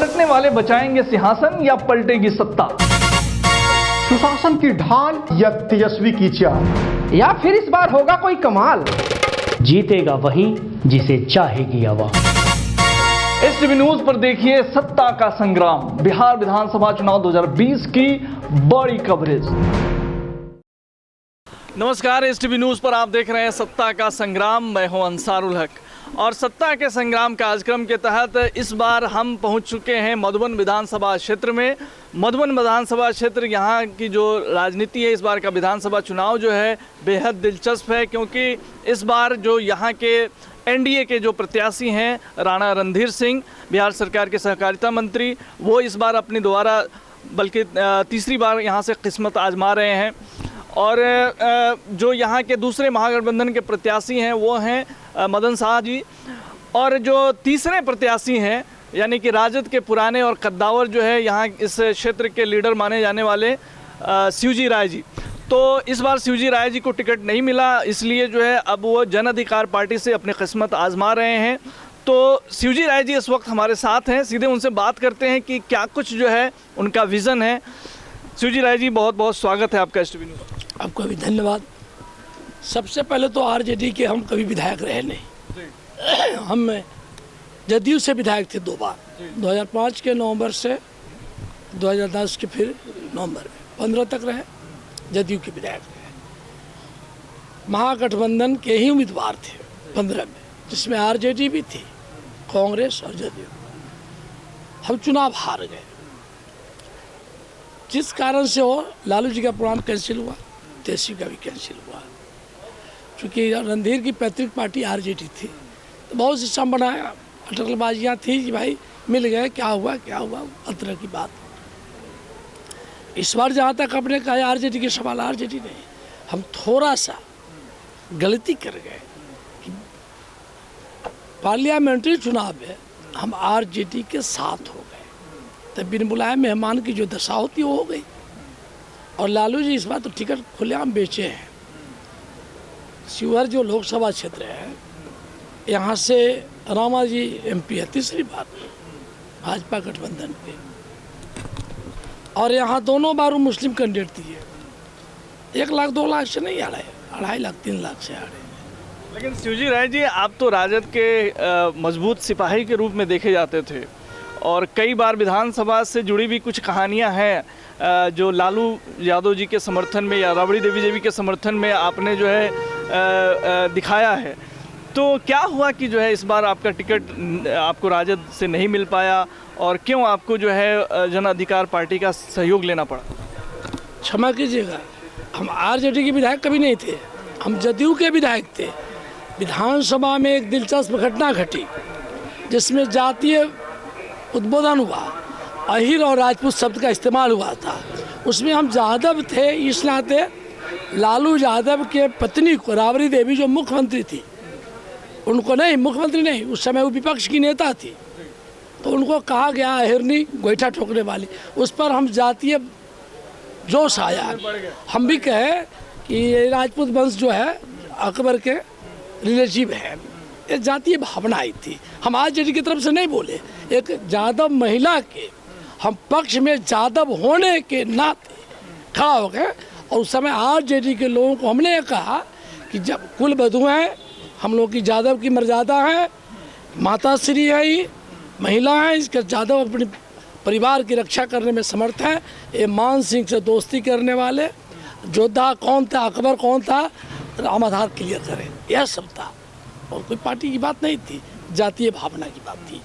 पलटने वाले बचाएंगे सिंहासन या पलटेगी सत्ता? सुशासन की ढाल या तेजस्वी की चाल, या फिर इस बार होगा कोई कमाल? जीतेगा वही जिसे चाहेगी आवाम। एसटीवी न्यूज पर देखिए सत्ता का संग्राम, बिहार विधानसभा चुनाव 2020 की बड़ी कवरेज। नमस्कार, एसटीवी न्यूज पर आप देख रहे हैं सत्ता का संग्राम। मैं हूं अंसारुल हक और सत्ता के संग्राम कार्यक्रम के तहत इस बार हम पहुंच चुके हैं मधुबन विधानसभा क्षेत्र में। मधुबन विधानसभा क्षेत्र, यहाँ की जो राजनीति है, इस बार का विधानसभा चुनाव जो है बेहद दिलचस्प है, क्योंकि इस बार जो यहाँ के एनडीए के जो प्रत्याशी हैं राणा रणधीर सिंह, बिहार सरकार के सहकारिता मंत्री, वो इस बार अपनी दोबारा बल्कि तीसरी बार यहाँ से किस्मत आजमा रहे हैं। और जो यहाँ के दूसरे महागठबंधन के प्रत्याशी हैं वो हैं मदन शाह जी, और जो तीसरे प्रत्याशी हैं यानी कि राजद के पुराने और कद्दावर जो है यहाँ इस क्षेत्र के लीडर माने जाने वाले शिवजी राय जी। तो इस बार शिवजी राय जी को टिकट नहीं मिला, इसलिए जो है अब वो जन अधिकार पार्टी से अपनी किस्मत आजमा रहे हैं। तो शिवजी राय जी इस वक्त हमारे साथ हैं, सीधे उनसे बात करते हैं कि क्या कुछ जो है उनका विज़न है। शिवजी राय जी, बहुत बहुत स्वागत है आपका एसटीवी न्यूज़। आपका भी धन्यवाद। सबसे पहले तो आरजेडी के हम कभी विधायक रहे नहीं। हम जदयू से विधायक थे 2 बार, 2005 के नवंबर से 2010 के फिर नवंबर में 15 तक रहे, जदयू के विधायक रहे। महागठबंधन के ही उम्मीदवार थे 15 में, जिसमें आरजेडी भी थी, कांग्रेस और जदयू। हम चुनाव हार गए, जिस कारण से वो लालू जी का प्रोग्राम कैंसिल हुआ, तेजस्वी का भी कैंसिल हुआ। चूँकि रणधीर की पैतृक पार्टी आरजेडी थी, तो बहुत सिस्टम बनाया, अटकलबाजियाँ थी कि भाई मिल गए, क्या हुआ हर तरह की बात। इस बार जहाँ तक अपने कहा आरजेडी के सवाल, आरजेडी नहीं, हम थोड़ा सा गलती कर गए कि पार्लियामेंट्री चुनाव में हम आरजेडी के साथ हो गए, तब बिन बुलाए मेहमान की जो दशा होती वो हो गई। और लालू जी इस बार तो टिकट खुलेआम बेचे हैं। शिवहर जो लोकसभा क्षेत्र है, यहाँ से रामा जी एमपी है तीसरी बार भाजपा गठबंधन के, और यहाँ दोनों बार मुस्लिम कैंडिडेट दिए। 1 लाख 2 लाख से नहीं आ रहे, 2.5 लाख 3 लाख से आ रहे। लेकिन शिवजी राय जी, आप तो राजद के मजबूत सिपाही के रूप में देखे जाते थे, और कई बार विधानसभा से जुड़ी भी कुछ कहानियां हैं जो लालू यादव जी के समर्थन में या राबड़ी देवी जी के समर्थन में आपने जो है दिखाया है। तो क्या हुआ कि जो है इस बार आपका टिकट आपको राजद से नहीं मिल पाया, और क्यों आपको जो है जन अधिकार पार्टी का सहयोग लेना पड़ा? क्षमा कीजिएगा, हम आरजेडी के विधायक कभी नहीं थे, हम जदयू के विधायक थे। विधानसभा में एक दिलचस्प घटना घटी, जिसमें जातीय उद्बोधन हुआ, अहिर और राजपूत शब्द का इस्तेमाल हुआ था। उसमें हम यादव थे, इस नाते लालू यादव के पत्नी को, राबड़ी देवी जो मुख्यमंत्री थी, उनको नहीं, मुख्यमंत्री नहीं, उस समय वो विपक्ष की नेता थी, तो उनको कहा गया अहिरनी गोईठा ठोकने वाली। उस पर हम जातीय जोश आया। हम भी कहे कि ये राजपूत वंश जो है अकबर के रिलेटिव है, ये जातीय भावना आई थी। हम आरजेडी की तरफ से नहीं बोले, एक यादव महिला के हम पक्ष में यादव होने के नाते खड़ा हो गए। और उस समय आरजेडी के लोगों को हमने कहा कि जब कुल वधु हैं, हम लोग की यादव की मर्यादा है, माता श्री है, ये महिला है, इसका यादव अपने परिवार की रक्षा करने में समर्थ है। ये मान सिंह से दोस्ती करने वाले योद्धा कौन था, अकबर कौन था, राम आधार क्लियर करें, यह सब था। और कोई पार्टी की बात नहीं थी, जातीय भावना की बात थी।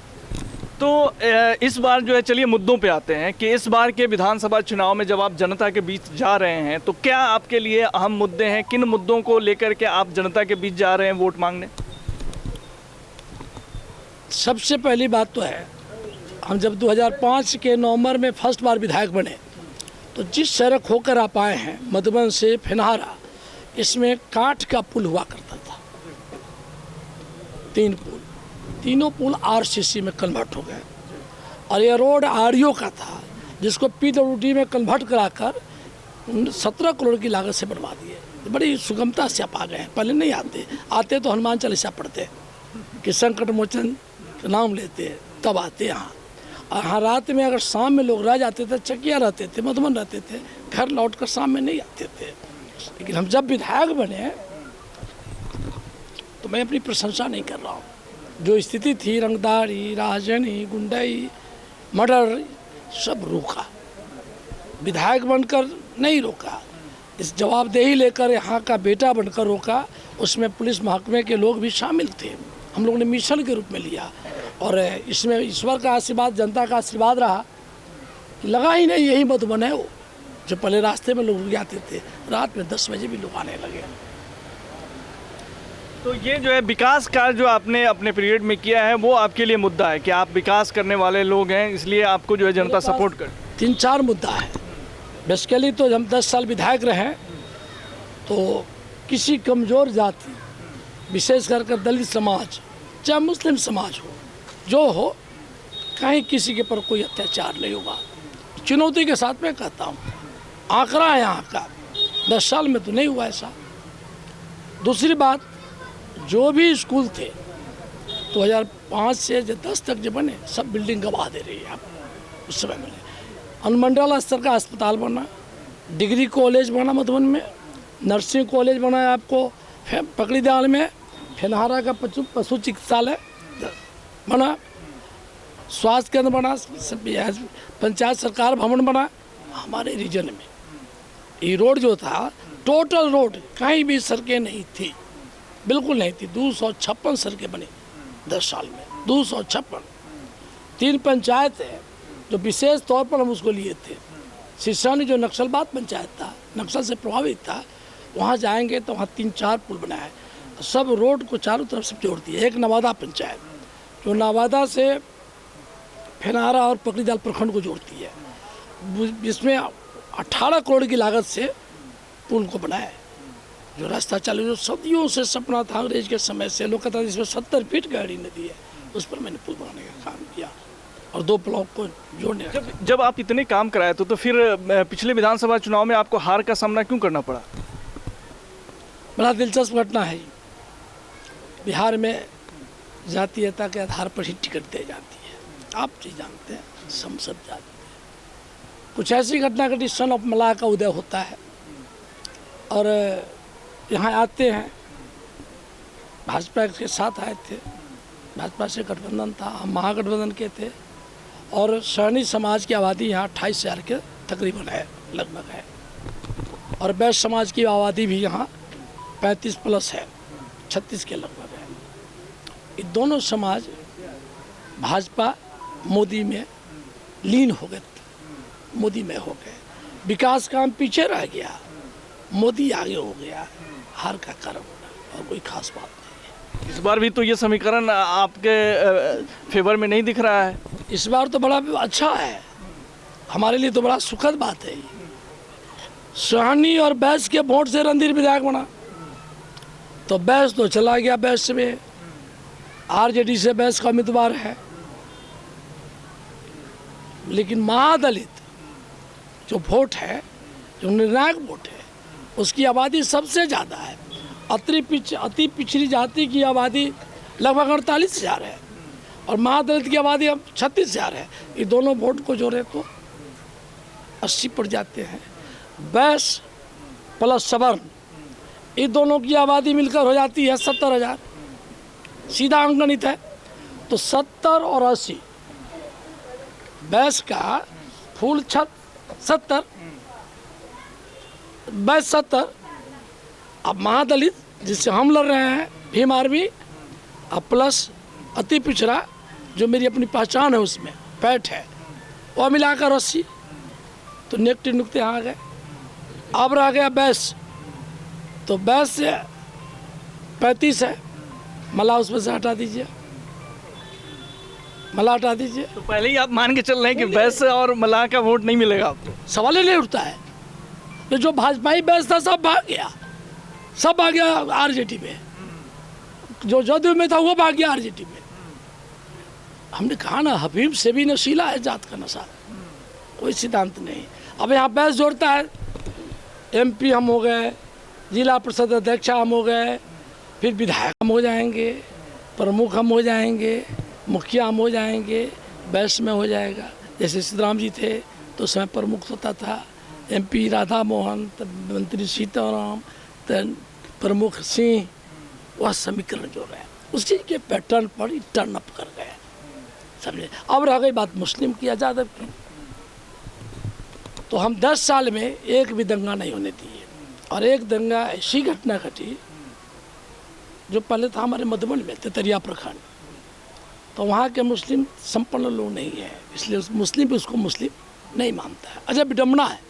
तो इस बार जो है, चलिए मुद्दों पे आते हैं कि इस बार के विधानसभा चुनाव में जब आप जनता के बीच जा रहे हैं, तो क्या आपके लिए अहम मुद्दे हैं? किन मुद्दों को लेकर के आप जनता के बीच जा रहे हैं वोट मांगने? सबसे पहली बात तो है, हम जब 2005 के नवंबर में फर्स्ट बार विधायक बने, तो जिस सड़क होकर आप आए हैं मधुबन से फेनहारा, इसमें काठ का पुल हुआ करता था, 3 पुल, तीनों पुल आरसीसी में कन्वर्ट हो गए। और ये रोड आरईओ का था, जिसको पीडब्ल्यूडी में कन्वर्ट कराकर 17 करोड़ की लागत से बनवा दिए। बड़ी सुगमता से आप आ गए हैं, पहले नहीं आते तो हनुमान चालीसा पढ़ते कि संकट मोचन नाम लेते, तब आते यहाँ। और हाँ, रात में अगर शाम में लोग रह जाते थे, चकिया रहते थे, मधुबन रहते थे, घर लौट कर शाम में नहीं आते थे। लेकिन हम जब विधायक बने तो मैं अपनी प्रशंसा नहीं कर रहा हूँ। जो स्थिति थी, रंगदारी, राजनी, गुंडाई, मर्डर, सब रोका। विधायक बनकर नहीं रोका, इस जवाबदेही लेकर यहाँ का बेटा बनकर रोका। उसमें पुलिस महकमे के लोग भी शामिल थे। हम लोगों ने मिशन के रूप में लिया और इसमें ईश्वर का आशीर्वाद, जनता का आशीर्वाद रहा। लगा ही नहीं यही मधुबन है वो। जो पहले रास्ते में लोग जाते थे, रात में 10 बजे भी लोग आने लगे। तो ये जो है विकास कार्य जो आपने अपने पीरियड में किया है, वो आपके लिए मुद्दा है कि आप विकास करने वाले लोग हैं, इसलिए आपको जो है जनता सपोर्ट कर। 3-4 मुद्दा है। बेसिकली तो हम 10 साल विधायक रहे, तो किसी कमज़ोर जाति, विशेष कर दलित समाज, चाहे मुस्लिम समाज हो, जो हो, कहीं किसी के पर कोई अत्याचार नहीं होगा। चुनौती के साथ मैं कहता हूँ, आंकड़ा है यहाँ का, 10 साल में तो नहीं हुआ ऐसा। दूसरी बात, जो भी स्कूल थे 2005 से 10 तक जो बने, सब बिल्डिंग गवा दे रही है। आप उस समय बने, अनुमंडल स्तर का अस्पताल बना, डिग्री कॉलेज बना मधुबन में, नर्सिंग कॉलेज बना है आपको पकड़ीदयाल में, फेनहारा का पशु चिकित्सालय बना, स्वास्थ्य केंद्र बना, पंचायत सरकार भवन बना। हमारे रीजन में ये रोड जो था, टोटल रोड, कहीं भी सड़कें नहीं थी, बिल्कुल नहीं थी। 256 सड़कें बनी 10 साल में, 256। 3 पंचायत है जो विशेष तौर पर हम उसको लिए थे। सिरसानी जो नक्सलबाद पंचायत था, नक्सल से प्रभावित था, वहाँ जाएंगे तो वहाँ 3-4 पुल बनाए, सब रोड को चारों तरफ से जोड़ दिया। एक नवादा पंचायत जो नवादा से फेनहारा और पकड़ीदयाल प्रखंड को जोड़ती है, जिसमें 18 करोड़ की लागत से पुल को बनाया। जो रास्ता चालू, जो सदियों से सपना था अंग्रेज के समय से, लोग कहता था इसमें 70 फीट गहरी नदी है, उस पर मैंने पुल बनाने का काम किया और 2 ब्लॉक को जोड़ने का। जब आप इतने काम कराए तो फिर पिछले विधानसभा चुनाव में आपको हार का सामना क्यों करना पड़ा? बड़ा दिलचस्प घटना है। बिहार में जातीयता के आधार पर ही टिकट दी जाती है, आप जी जानते हैं, हम सब जानते हैं। कुछ ऐसी घटना घटी, सन ऑफ मलाह का उदय होता है और यहाँ आते हैं, भाजपा के साथ आए थे, भाजपा से गठबंधन था, हम महागठबंधन के थे और सहनी समाज की आबादी यहाँ 28,000 के तकरीबन है, लगभग है। और वैश्य समाज की आबादी भी यहाँ 35+ है, 36 के लगभग है। ये दोनों समाज भाजपा मोदी में लीन हो गए, मोदी में हो गए। विकास काम पीछे रह गया, मोदी आगे हो गया। हार का कारण और कोई खास बात नहीं है। इस बार भी तो ये समीकरण आपके फेवर में नहीं दिख रहा है। इस बार तो बड़ा अच्छा है, हमारे लिए तो बड़ा सुखद बात है। सहनी और बैस के वोट से रणधीर विधायक बना, तो बैस तो चला गया, बैस में आरजेडी से बैस का उम्मीदवार है। लेकिन महादलित जो वोट है, जो निर्णायक वोट है, उसकी आबादी सबसे ज़्यादा है। अति पिछड़ी जाति की आबादी लगभग 48,000 है और महादलित की आबादी अब 36,000 है। ये दोनों वोट को जोड़े तो 80 पड़ जाते हैं। बैस प्लस सवर्ण, ये दोनों की आबादी मिलकर हो जाती है 70,000। सीधा अंकगणित है, तो 70 और 80, बैस का फूल छत 70, बैस 70। अब महादलित जिससे हम लड़ रहे हैं, भीम आर्मी, अब प्लस अति पिछड़ा जो मेरी अपनी पहचान है, उसमें पैठ है, वह मिलाकर 80, तो नेकटे नुकते यहाँ आ गए। अब रह गया बैस, तो बैस से 35 है, मला उसमें से हटा दीजिए, मला हटा दीजिए। तो पहले ही आप मान के चल रहे हैं कि बैस और मलाह का वोट नहीं मिलेगा आपको? सवाल ही नहीं उठता है। तो जो भाजपाई बैस था सब भाग गया, सब आ गया आरजेडी में। जो जदयू में था वो भाग गया आरजेडी में। हमने कहा ना, हबीब से भी नशीला है जात का नशा, कोई सिद्धांत नहीं। अब यहाँ बैस जोड़ता है, एमपी हम हो गए, जिला परिषद अध्यक्ष हम हो गए, फिर विधायक हम हो जाएंगे, प्रमुख हम हो जाएंगे, मुखिया हम हो जाएंगे, बैस में हो जाएगा। जैसे सीताराम जी थे तो उस समय प्रमुख होता था MP राधा मोहन, तब मंत्री सीताराम, तब प्रमुख सिंह, वह समीकरण जो है उसी के पैटर्न पर ही टर्न अप कर गए, समझे। अब रह गई बात मुस्लिम की, आज़ाद की, तो हम 10 साल में एक भी दंगा नहीं होने दिए। और एक दंगा ऐसी घटना घटी जो पहले था हमारे मधुबन में, तेतरिया प्रखंड, तो वहाँ के मुस्लिम संपन्न लोग नहीं है, इसलिए मुस्लिम भी उसको मुस्लिम नहीं मानता है। अजब विडम्बना है,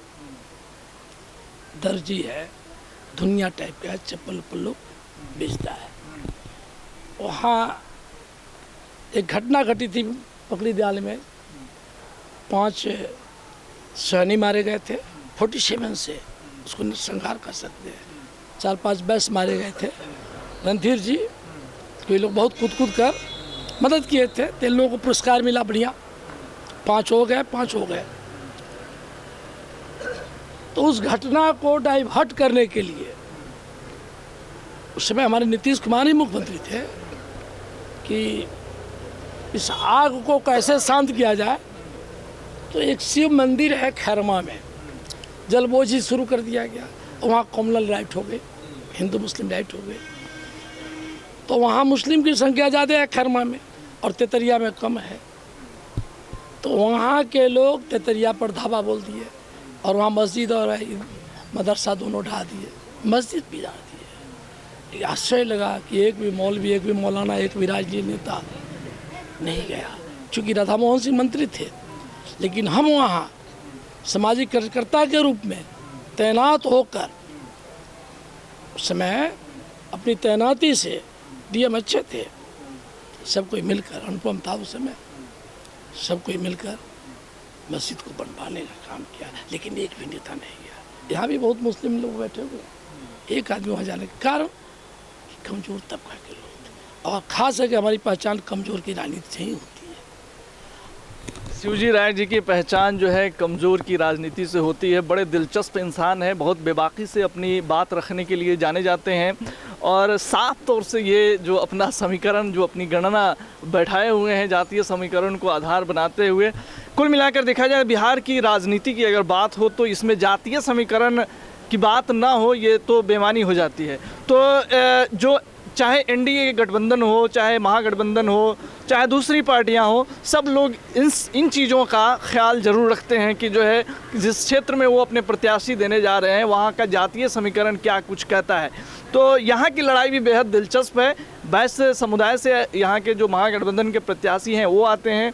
दर्जी है, दुनिया टाइप का है, चप्पल पल्लू बेचता है। वहाँ एक घटना घटी थी पकड़ी दयाल में, 5 सैनी मारे गए थे 47 से, उसको नरसंहार कर सकते हैं। 4-5 बैस मारे गए थे। रणधीर जी कोई लोग बहुत कूद कर मदद किए थे, तो लोगों को पुरस्कार मिला बढ़िया, 5 हो गए। तो उस घटना को डाइवर्ट करने के लिए उस समय हमारे नीतीश कुमार ही मुख्यमंत्री थे कि इस आग को कैसे शांत किया जाए। तो एक शिव मंदिर है खैरमा में, जलबोझी शुरू कर दिया गया, वहाँ कॉमनल राइट हो गए, हिंदू मुस्लिम राइट हो गए। तो वहाँ मुस्लिम की संख्या ज़्यादा है खैरमा में और तेतरिया में कम है, तो वहाँ के लोग तेतरिया पर धावा बोल दिए और वहाँ मस्जिद और मदरसा दोनों ढा दिए, मस्जिद भी ढा दिए। आश्चर्य लगा कि एक भी मौलवी, एक भी मौलाना, एक भी राजनीतिक नेता नहीं गया, चूँकि राधा मोहन सिंह मंत्री थे। लेकिन हम वहाँ सामाजिक कार्यकर्ता के रूप में तैनात होकर उस समय अपनी तैनाती से, DM अच्छे थे, सब कोई मिलकर, अनुपम था उस समय, सब कोई मिलकर मस्जिद को बनवाने का काम किया। लेकिन एक भी नेता नहीं गया। यहाँ भी बहुत मुस्लिम लोग बैठे हुए, एक आदमी वहाँ जाने के कारण कमज़ोर तबका के लोग थे। और खास है कि हमारी पहचान कमज़ोर की राजनीति से ही होती है। शिवजी राय जी की पहचान जो है कमज़ोर की राजनीति से होती है। बड़े दिलचस्प इंसान है, बहुत बेबाकी से अपनी बात रखने के लिए जाने जाते हैं और साफ तौर से ये जो अपना समीकरण, जो अपनी गणना बैठाए हुए हैं जातीय समीकरण को आधार बनाते हुए, कुल मिलाकर देखा जाए बिहार की राजनीति की अगर बात हो तो इसमें जातीय समीकरण की बात ना हो ये तो बेमानी हो जाती है। तो जो चाहे NDA गठबंधन हो, चाहे महागठबंधन हो, चाहे दूसरी पार्टियां हो, सब लोग इन चीज़ों का ख्याल ज़रूर रखते हैं कि जो है जिस क्षेत्र में वो अपने प्रत्याशी देने जा रहे हैं वहाँ का जातीय समीकरण क्या कुछ कहता है। तो यहाँ की लड़ाई भी बेहद दिलचस्प है। बैस समुदाय से यहाँ के जो महागठबंधन के प्रत्याशी हैं वो आते हैं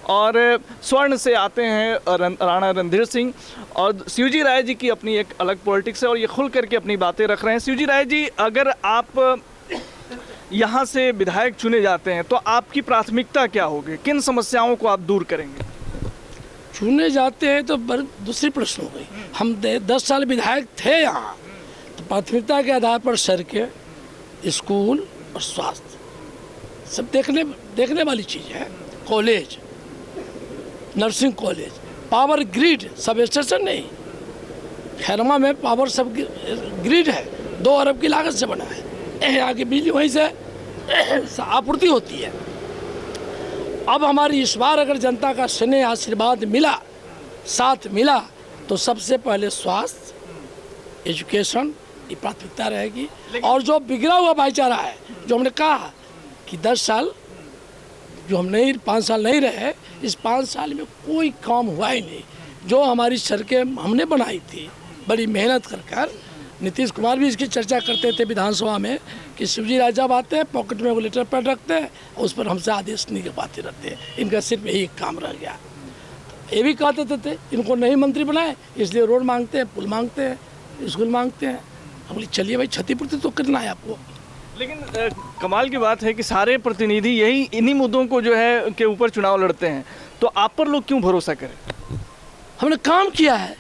और स्वर्ण से आते हैं राणा रणधीर सिंह, और शिवजी राय जी की अपनी एक अलग पॉलिटिक्स है और ये खुल करके अपनी बातें रख रहे हैं। शिवजी राय जी, अगर आप यहाँ से विधायक चुने जाते हैं तो आपकी प्राथमिकता क्या होगी, किन समस्याओं को आप दूर करेंगे? चुने जाते हैं तो दूसरी प्रश्न हो गई। हम 10 साल विधायक थे यहाँ, तो प्राथमिकता के आधार पर सड़कें, स्कूल और स्वास्थ्य सब देखने वाली चीज़ है। College, nursing college, power grid, sub station नहीं, खैरमा में पावर सब ग्रिड है, 2 अरब की लागत से बना है। यहाँ की बिजली वहीं से आपूर्ति होती है। अब हमारी इस बार अगर जनता का स्नेह आशीर्वाद मिला, साथ मिला, तो सबसे पहले स्वास्थ्य, एजुकेशन, ये प्राथमिकता रहेगी। और जो बिगड़ा हुआ भाईचारा है, जो हमने कहा कि 10 साल जो हम नहीं 5 साल नहीं रहे, इस 5 साल में कोई काम हुआ ही नहीं। जो हमारी सड़कें हमने बनाई थी बड़ी मेहनत कर, नीतीश कुमार भी इसकी चर्चा करते थे विधानसभा में कि शिवजी राय जब आते हैं पॉकेट में वो लेटर पैड रखते हैं, उस पर हमसे आदेश नहीं पाते रहते हैं। इनका सिर्फ यही काम रह गया। ये भी कहते थे इनको नहीं मंत्री बनाए, इसलिए रोड मांगते हैं, पुल मांगते हैं, स्कूल मांगते हैं। हम बोले चलिए भाई, क्षतिपूर्ति तो करना है आपको। लेकिन कमाल की बात है कि सारे प्रतिनिधि यही इन्हीं मुद्दों को जो है के ऊपर चुनाव लड़ते हैं, तो आप पर लोग क्यों भरोसा करें? हमने काम किया है,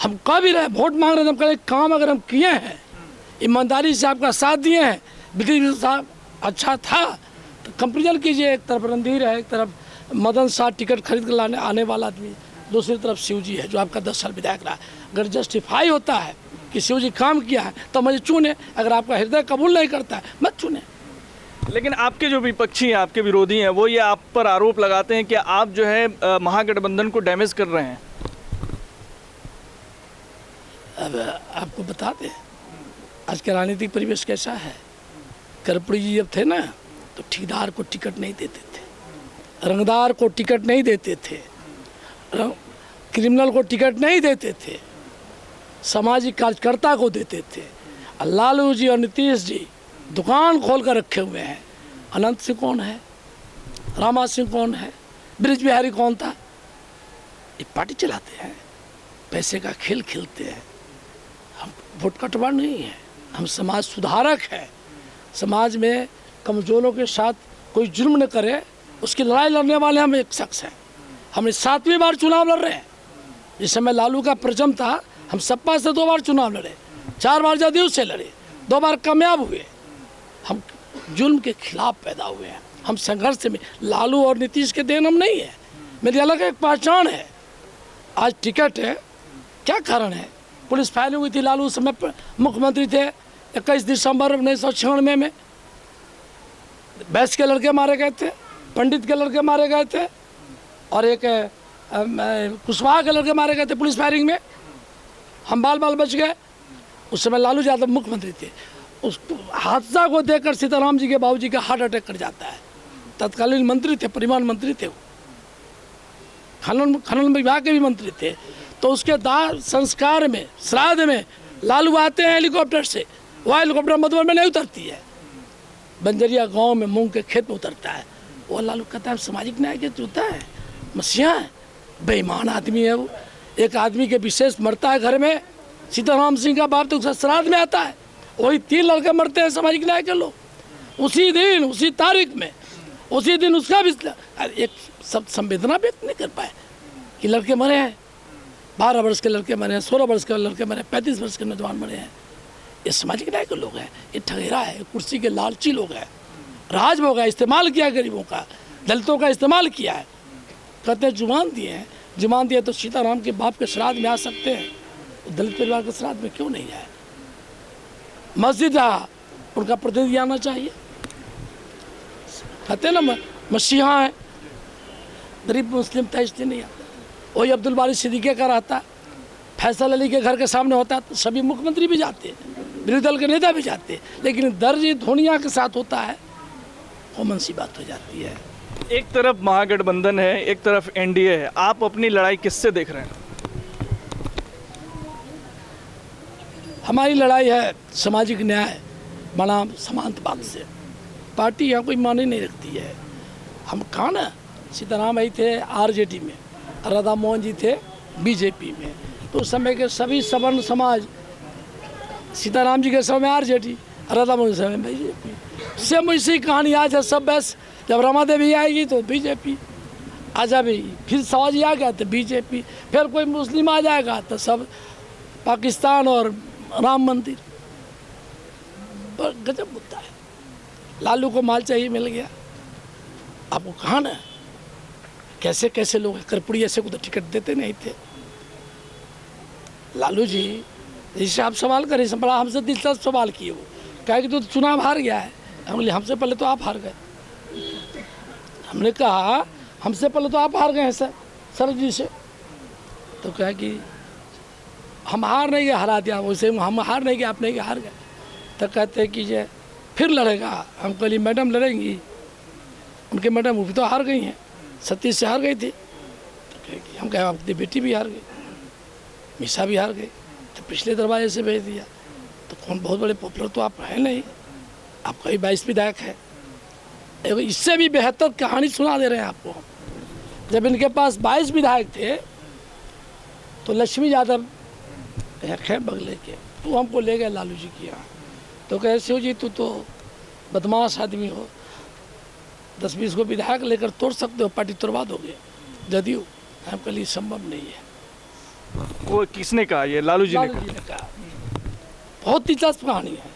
हम कह भी रहे, वोट मांग रहे थे, हम कह रहे काम अगर हम किए हैं, ईमानदारी से आपका साथ दिए हैं, विधि साहब अच्छा था, तो कंपेरिजन कीजिए। एक तरफ रणधीर है, एक तरफ मदन शाह टिकट खरीद कर लाने आने वाला आदमी, दूसरी तरफ शिवजी है जो आपका 10 साल विधायक रहा। अगर जस्टिफाई होता है कि शिवजी काम किया है तो मुझे चुने, अगर आपका हृदय कबूल नहीं करता है मत चुने। लेकिन आपके जो विपक्षी हैं, आपके विरोधी हैं, वो ये आप पर आरोप लगाते हैं कि आप जो है महागठबंधन को डैमेज कर रहे हैं। अब आपको बता दें आज का राजनीतिक परिवेश कैसा है। कर्पूरी जी जब थे ना तो ठेकेदार को टिकट नहीं देते थे, रंगदार को टिकट नहीं देते थे, क्रिमिनल को टिकट नहीं देते थे, सामाजिक कार्यकर्ता को देते थे। लालू जी और नीतीश जी दुकान खोल कर रखे हुए हैं। अनंत सिंह कौन है, रामा सिंह कौन है, ब्रिज बिहारी कौन था। ये पार्टी चलाते हैं, पैसे का खेल खेलते हैं। हम वोट कटवा नहीं है, हम समाज सुधारक हैं। समाज में कमजोरों के साथ कोई जुर्म न करे उसकी लड़ाई लड़ने वाले हम एक शख्स हैं। हम 7वीं बार चुनाव लड़ रहे हैं। जिस समय लालू का प्रजम था हम सपा से 2 बार चुनाव लड़े, 4 बार जदयू से लड़े, 2 बार कामयाब हुए। हम जुल्म के खिलाफ पैदा हुए हैं, हम संघर्ष में। लालू और नीतीश के देन हम नहीं है, मेरी अलग एक पहचान है। आज टिकट है, क्या कारण है। पुलिस फायरिंग हुई थी, लालू उस समय मुख्यमंत्री थे। 21 दिसंबर 1996 में बैस के लड़के मारे गए थे, पंडित के लड़के मारे गए थे और एक कुशवाहा के लड़के मारे गए थे पुलिस फायरिंग में। हम बाल बच गए। उस समय लालू यादव मुख्यमंत्री थे। उस हादसा को देखकर सीताराम जी के बाबूजी का हार्ट अटैक कर जाता है। तत्कालीन मंत्री थे, परिवहन मंत्री थे, खनन विभाग के भी मंत्री थे। तो उसके दाह संस्कार में, श्राद्ध में लालू आते हैं हेलीकॉप्टर से। वह हेलीकॉप्टर मधुबन में नहीं उतरती है, बंजरिया गांव में मूंग के खेत में उतरता है। वो लालू कहता है सामाजिक न्याय के चूता है, मसीहा है, बेईमान आदमी है वो। एक आदमी के विशेष मरता है घर में, सीताराम सिंह का बाप तो उसका श्राद्ध में आता है। वही 3 लड़के मरते हैं सामाजिक न्याय के लोग उसी दिन, उसी तारीख में, उसी दिन उसका भी एक सब संवेदना व्यक्त नहीं कर पाए कि लड़के मरे हैं। 12 वर्ष के लड़के मरे हैं, 16 वर्ष के लड़के मरे हैं, 35 वर्ष के नौजवान मरे हैं। ये सामाजिक न्याय के लोग हैं, ये ठगेरा है, कुर्सी के लालची लोग हैं। राजभोग है, इस्तेमाल किया गरीबों का, दलितों का इस्तेमाल किया है। कहते हैं जुबान दिए हैं, जुबान दिए तो सीताराम के बाप के श्राद्ध में आ सकते हैं, दलित परिवार के श्राद्ध में क्यों नहीं आए। मस्जिद रहा, उनका प्रतिनिधि आना चाहिए। कहते हैं ना मसीहा है, गरीब मुस्लिम था इसलिए नहीं आता। वही अब्दुल बारी सिद्दीकी का रहता, फैसल अली के घर के सामने होता तो सभी मुख्यमंत्री भी जाते, विरोधी दल के नेता भी जाते। लेकिन दर्ज धोनिया के साथ होता है, कॉमन सी बात हो जाती है। एक तरफ महागठबंधन है, एक तरफ एनडीए है, आप अपनी लड़ाई किससे देख रहे हैं? हमारी लड़ाई है सामाजिक न्याय बनाम समानतावाद से। पार्टी यहाँ कोई माने नहीं रखती है। हम कहाँ ना, सीताराम आई थे आरजेडी में, राधा मोहन जी थे बीजेपी में। तो उस समय के सभी सवर्ण समाज, सीताराम जी के समय में आरजेडी, राधा मोहन के समय में बीजेपी। सेम इसी कहानी आज है सब। बस जब रमा देवी आएगी तो बीजेपी, आज अभी फिर सवाजी आ गया तो बीजेपी, फिर कोई मुस्लिम आ जाएगा तो सब पाकिस्तान और राम मंदिर। गजब मुद्दा है। लालू को माल चाहिए, मिल गया। आपको कहा ना कैसे कैसे लोग, कर्पूरी ऐसे को तो टिकट देते नहीं थे। लालू जी जिससे आप सवाल करें, बड़ा हमसे दिलचस्प सवाल किए। वो कहा कि तो चुनाव हार गया है। हम बोले हमसे पहले तो आप हार गए। हमने कहा हमसे पहले तो आप हार गए हैं सर जी से। तो कहा कि हम हार नहीं गए, हरा दिया। वैसे हम हार नहीं गए, आप नहीं गए, हार गए। तो कहते हैं कि ये फिर लड़ेगा। हम कहली मैडम लड़ेंगी। उनके मैडम वो भी तो हार गई हैं, 37 से हार गई थी। तो हम कहे आपकी बेटी भी हार गई, मीसा भी हार गई, तो पिछले दरवाजे से भेज दिया। तो कौन बहुत बड़े पॉपुलर तो आप हैं नहीं, आपका ही 22 विधायक है। इससे भी बेहतर कहानी सुना दे रहे हैं आपको। जब इनके पास 22 विधायक थे तो लक्ष्मी यादव है बगले के, तो हमको ले गए लालू जी के यहाँ। तो कहे शिव जी तू तो बदमाश आदमी हो, 10-20 को विधायक लेकर तोड़ सकते हो, पार्टी तोड़वा दोगे जदयू। हमके लिए संभव नहीं है। वो किसने कहा? ये लालू जी ने कहा। बहुत दिलचस्प कहानी है।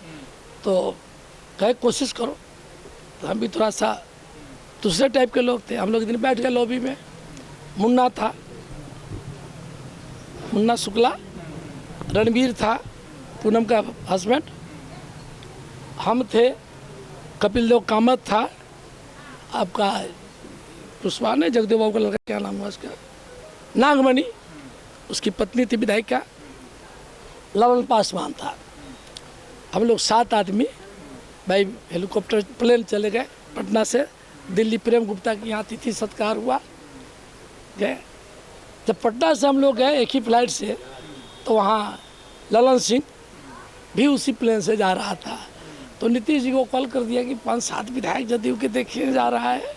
तो कहे कोशिश करो। तो हम भी थोड़ा सा दूसरे टाइप के लोग थे। हम लोग दिन बैठ गए लॉबी में। मुन्ना था, मुन्ना शुक्ला, रणवीर था, पूनम का हस्बैंड, हम थे, कपिल देव कामत था आपका, कुशवाहा ने जगदेव बाबू का लड़का, क्या नाम हुआ उसका, नागमणि, उसकी पत्नी थी विधायिका, ललन पासवान था। हम लोग 7 आदमी भाई हेलीकॉप्टर प्लेन चले गए पटना से दिल्ली, प्रेम गुप्ता के यहाँ तिथि सत्कार हुआ, गए। जब पटना से हम लोग गए एक ही फ्लाइट से, तो वहाँ ललन सिंह भी उसी प्लेन से जा रहा था। तो नीतीश जी को कॉल कर दिया कि 5-7 विधायक जदयू के देखने जा रहा है।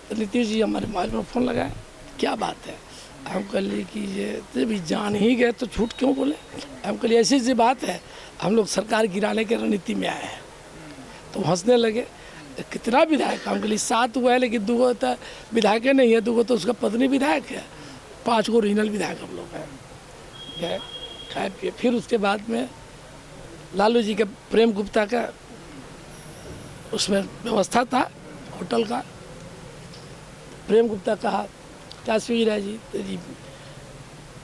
तो नीतीश जी हमारे मोबाइल में फ़ोन लगाए, क्या बात है। हम कहलिए कि ये भी जान ही गए तो झूठ क्यों बोले। हम कहलिए ऐसी सी बात है, हम लोग सरकार गिराने की रणनीति में आए हैं। तो हंसने लगे, कितना विधायक, हम कहलिए 7 हुआ है, लेकिन 2 तो विधायक नहीं है, 2 तो उसका पत्नी विधायक है, 5 को ओरिजिनल विधायक हम लोग हैं। गए खाए पिए, फिर उसके बाद में लालू जी के प्रेम गुप्ता का उसमें व्यवस्था था होटल का। प्रेम गुप्ता कहा क्या सोच रहा है जी, तो जी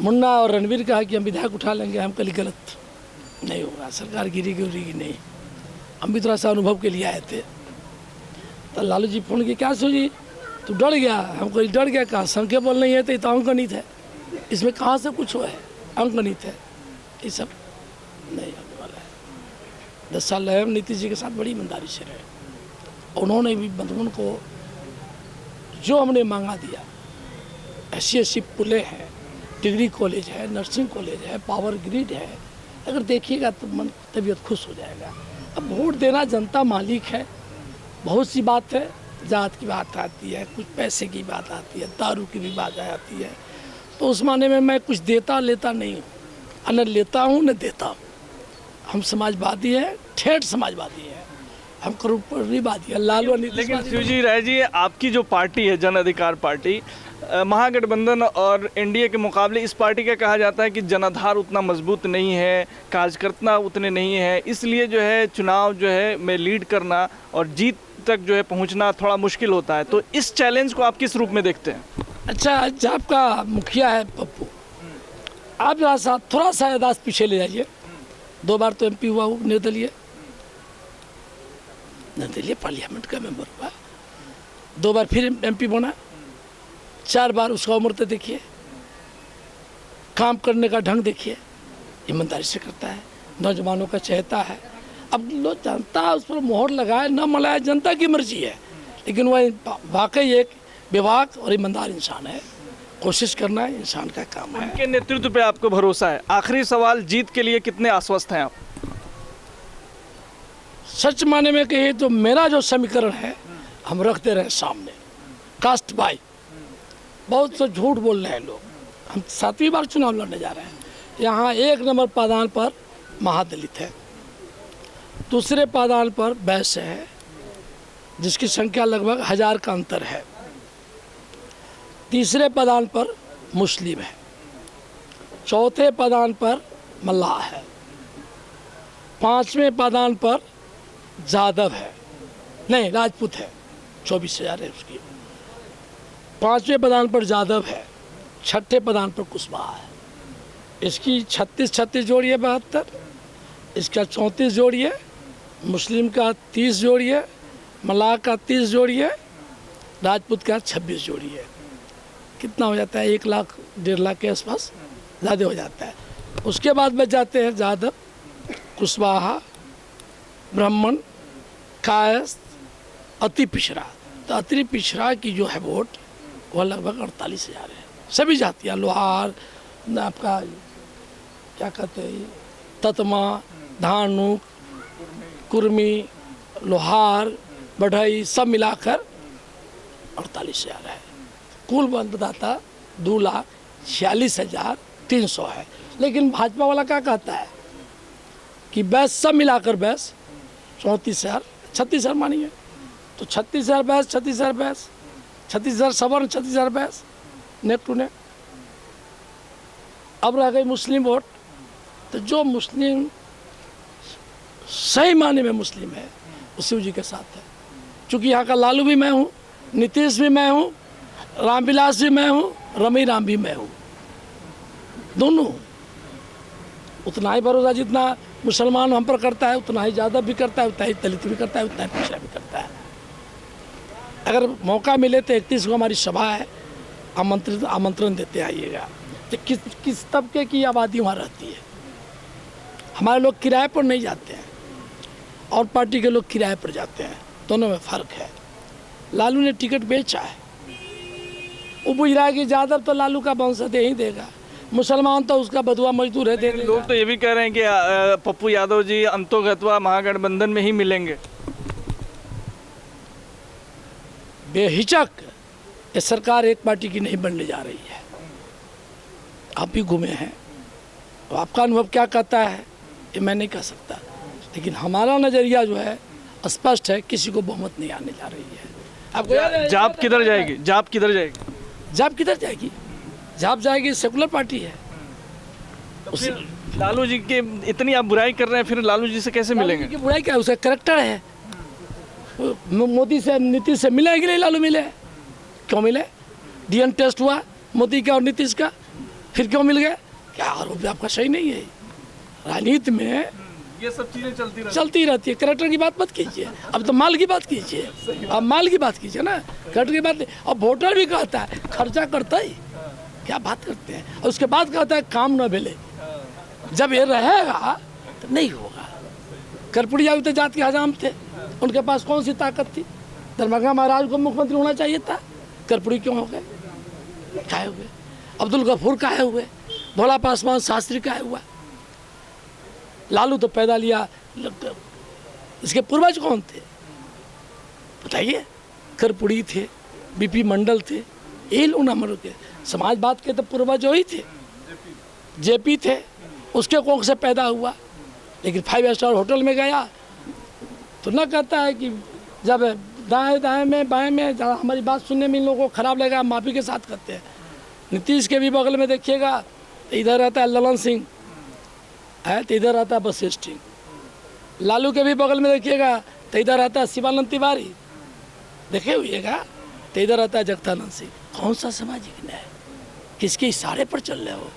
मुन्ना और रणवीर कहा कि हम विधायक उठा लेंगे। हम कल गलत नहीं होगा, सरकार गिरेगी उड़ेगी नहीं, हम भी थोड़ा सा अनुभव के लिए आए थे। तो लालू जी फोन किए, क्या सोची तू डर गया। हम कहीं डर गया, कहा संख्या बोल नहीं है तो अंक नहीं थे, इसमें कहाँ से कुछ हुआ है, अंक नहीं थे, ये सब नहीं होने वाला है। 10 साल रहे हम नीतीश जी के साथ, बड़ी ईमानदारी से रहे। उन्होंने भी मधुबन को जो हमने मांगा दिया, ऐसी पुलें हैं, डिग्री कॉलेज है, नर्सिंग कॉलेज है, पावर ग्रिड है, अगर देखिएगा तो मन तबीयत खुश हो जाएगा। अब वोट देना जनता मालिक है, बहुत सी बात है, जात की बात आती है, कुछ पैसे की बात आती है, दारू की भी बात आती है। तो उस माने में मैं कुछ देता लेता नहीं हूँ, न लेता हूँ न देता हूँ। हम समाजवादी हैं, ठेठ समाजवादी हैं, हम करोड़पति है। लालू लेकिन शिवजी राय जी, आपकी जो पार्टी है जन अधिकार पार्टी, महागठबंधन और एनडीए के मुकाबले इस पार्टी का कहा जाता है कि जनाधार उतना मजबूत नहीं है, कार्यकर्ता उतने नहीं है, इसलिए जो है चुनाव जो है में लीड करना और जीत तक जो है पहुंचना थोड़ा मुश्किल होता है। तो इस चैलेंज को आप किस रूप में देखते हैं? अच्छा, आपका मुखिया है पप्पू, आप जरा सा थोड़ा सा यादाश्त पीछे ले जाइए। 2 बार तो MP हुआ, निर्दलीय पार्लियामेंट का मेंबर हुआ, 2 बार फिर MP बना, 4 बार उसका उम्र तो देखिए, काम करने का ढंग देखिए, ईमानदारी से करता है, नौजवानों का चहेता है। अब लोग जनता उस पर मोहर लगाए न मलाए, जनता की मर्जी है, लेकिन वह वाकई एक विभाग और ईमानदार इंसान है। कोशिश करना है इंसान का काम है। उनके नेतृत्व पे आपको भरोसा है? आखिरी सवाल, जीत के लिए कितने आश्वस्त हैं आप? सच माने में कहिए तो मेरा जो समीकरण है हम रखते रहे सामने, कास्ट बाई। बहुत से झूठ बोल रहे हैं लोग, हम 7वीं बार चुनाव लड़ने जा रहे हैं। यहाँ 1 नंबर पायदान पर महादलित है, दूसरे पायदान पर वैश्य है जिसकी संख्या लगभग 1000 का अंतर है, तीसरे पायदान पर मुस्लिम है, चौथे पायदान पर मल्लाह है, 5वें पायदान पर जादव है, नहीं राजपूत है, 24,000 है उसकी, 5वें पायदान पर जादव है, 6ठे पायदान पर कुशवाहा है। इसकी 36 जोड़िए 72, इसका 34 जोड़िए, मुस्लिम का 30 जोड़िए, मल्लाह का 30 जोड़िए, राजपूत का 26 जोड़िए। कितना हो जाता है? 1 लाख 1.5 लाख के आसपास ज़्यादा हो जाता है। उसके बाद बच जाते हैं जादव, कुशवाहा, ब्राह्मण, कायस्थ, अति पिछड़ा। तो अति पिछड़ा की जो है वोट वह लगभग 48,000 है। सभी जातियाँ, लोहार, आपका क्या कहते हैं, ततमा, धानुक, कुर्मी, लोहार, बढ़ई, सब मिलाकर 48,000 है। कुल मतदाता 2,46,300 है। लेकिन भाजपा वाला क्या कहता है कि बैस सब मिलाकर बैस 34,000, 36,000 मानिए तो 36,000 बैस, 36,000 बैस, 36,000 सवर्ण, 36,000 बैस, नेक टू नेक। अब रह गई मुस्लिम वोट। तो जो मुस्लिम सही माने में मुस्लिम है वो शिव जी के साथ है। चूँकि यहाँ का लालू भी मैं हूँ, नीतीश भी मैं हूँ, रामविलास भी मैं हूँ, रमी राम भी मैं हूँ, दोनों। उतना ही भरोसा जितना मुसलमान हम पर करता है उतना ही यादव भी करता है, उतना ही दलित भी करता है, उतना ही पिछड़ा भी करता है। अगर मौका मिले तो 31 को हमारी सभा है, आमंत्रण देते आइएगा। तो किस तबके की आबादी वहाँ रहती है? हमारे लोग किराए पर नहीं जाते हैं और पार्टी के लोग किराए पर जाते हैं, दोनों में फ़र्क है। लालू ने टिकट बेचा है, वो बुझ रहा है कि यादव तो लालू का वंश दे ही देगा, मुसलमान तो उसका बधुआ मजदूर है दे देगा। लोग तो ये भी कह रहे हैं कि पप्पू यादव जी अंतोगत्वा महागठबंधन में ही मिलेंगे। बेहिचक ये सरकार एक पार्टी की नहीं बनने जा रही है। आप भी घूमे हैं, तो आपका अनुभव क्या कहता है ये मैं नहीं कह सकता, लेकिन हमारा नज़रिया जो है स्पष्ट है, किसी को बहुमत नहीं आने जा रही है। आपको याद है जाप किधर जाएगी? जाप किधर जाएगी? जाप किधर जाएगी? जाप जाएगी, सेकुलर पार्टी है। फिर लालू जी के इतनी आप बुराई कर रहे हैं, फिर लालू जी से कैसे मिलेंगे? की बुराई क्या है? उसका करेक्टर है। मोदी से नीतीश से मिले कि नहीं लालू मिले? क्यों मिले? डीएनए टेस्ट हुआ मोदी का और नीतीश का, फिर क्यों मिल गए? क्या आरोप आपका सही नहीं है? राजनीति में ये सब चीजें चलती रहती है। करेक्टर की बात मत कीजिए, अब तो माल की बात कीजिए। अब माल की बात कीजिए ना, करेक्टर की बात नहीं। अब वोटर भी कहता है खर्चा करता ही, क्या बात करते हैं। और उसके बाद कहता है काम न मिले। जब ये रहेगा तो नहीं होगा। कर्पूरी यादव तो जात के हजाम थे, उनके पास कौन सी ताकत थी? दरभंगा महाराज को मुख्यमंत्री होना चाहिए था, कर्पूरी क्यों हो गए? काहे हुए? अब्दुल गफूर काहे हुए? भोला पासवान शास्त्री काहे हुआ? लालू तो पैदा लिया, इसके पूर्वज कौन थे बताइए? कर्पूरी थे, बीपी मंडल थे, ये लोग नंबर के समाजवाद के तो पूर्वज ही थे। जेपी थे, उसके कोख से पैदा हुआ। लेकिन 5 स्टार होटल में गया तो न कहता है कि जब दाएं में बाएं में हमारी बात सुनने में इन लोगों को खराब लगेगा, माफी के साथ करते हैं। नीतीश के भी बगल में देखिएगा तो इधर रहता है ललन सिंह है, तो इधर रहता है वशिष्ठ सिंह। लालू के भी बगल में देखिएगा तो इधर रहता है शिवानंद तिवारी, देखे हुईएगा, तो इधर रहता है जगदानंद सिंह। कौन सा सामाजिक न्याय? किसके इशारे पर चल रहे हो?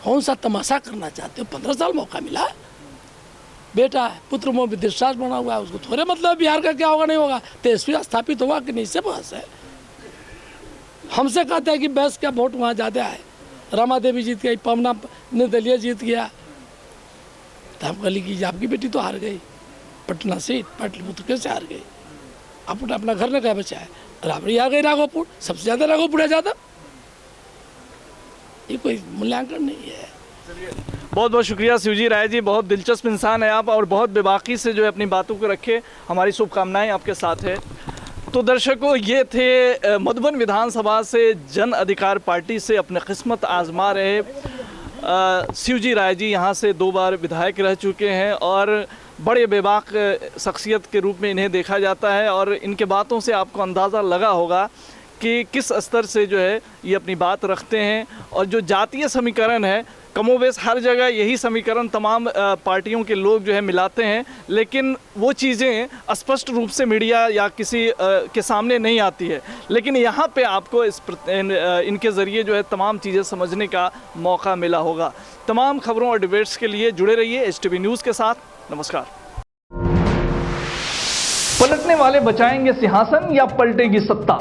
कौन सा तमाशा करना चाहते हो? 15 साल मौका मिला, बेटा है, पुत्र में विश्वास बना हुआ है, उसको थोड़े मतलब बिहार का क्या होगा नहीं होगा। तेजस्वी स्थापित हुआ कि नहीं, इससे बहस है। हमसे कहते हैं कि बहस का वोट वहाँ ज़्यादा है, रमा देवी जीत गई, पवना निर्दलीय जीत गया, तो हम कहली कि आपकी बेटी तो हार गई पटना सीट, पाटलिपुत्र कैसे हार गई? अपना घर में क्या बचा है? राबड़ी आ गई राघोपुर, सबसे ज़्यादा राघोपुर है ज़्यादा। ये कोई मूल्यांकन नहीं है। बहुत बहुत शुक्रिया शिवजी राय जी, बहुत दिलचस्प इंसान है आप और बहुत बेबाकी से जो है अपनी बातों को रखे। हमारी शुभकामनाएं आपके साथ है। तो दर्शकों, ये थे मधुबन विधानसभा से जन अधिकार पार्टी से अपने किस्मत आजमा रहे शिवजी राय जी। यहाँ से 2 बार विधायक रह चुके हैं और बड़े बेबाक शख्सियत के रूप में इन्हें देखा जाता है। और इनके बातों से आपको अंदाज़ा लगा होगा कि किस स्तर से जो है ये अपनी बात रखते हैं। और जो जातीय समीकरण है, कमोवेश हर जगह यही समीकरण तमाम पार्टियों के लोग जो है मिलाते हैं, लेकिन वो चीज़ें स्पष्ट रूप से मीडिया या किसी के सामने नहीं आती है। लेकिन यहाँ पे आपको इनके ज़रिए जो है तमाम चीज़ें समझने का मौका मिला होगा। तमाम खबरों और डिबेट्स के लिए जुड़े रहिए HTV न्यूज़ के साथ। नमस्कार। पलटने वाले बचाएंगे सिंहासन या पलटेगी सत्ता?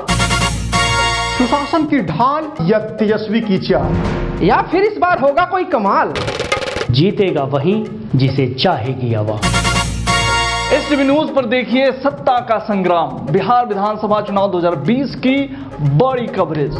सुशासन की ढाल या तेजस्वी की चाल? या फिर इस बार होगा कोई कमाल? जीतेगा वही जिसे चाहेगी आवाम। HTV न्यूज़ पर देखिए सत्ता का संग्राम, बिहार विधानसभा चुनाव 2020 की बड़ी कवरेज।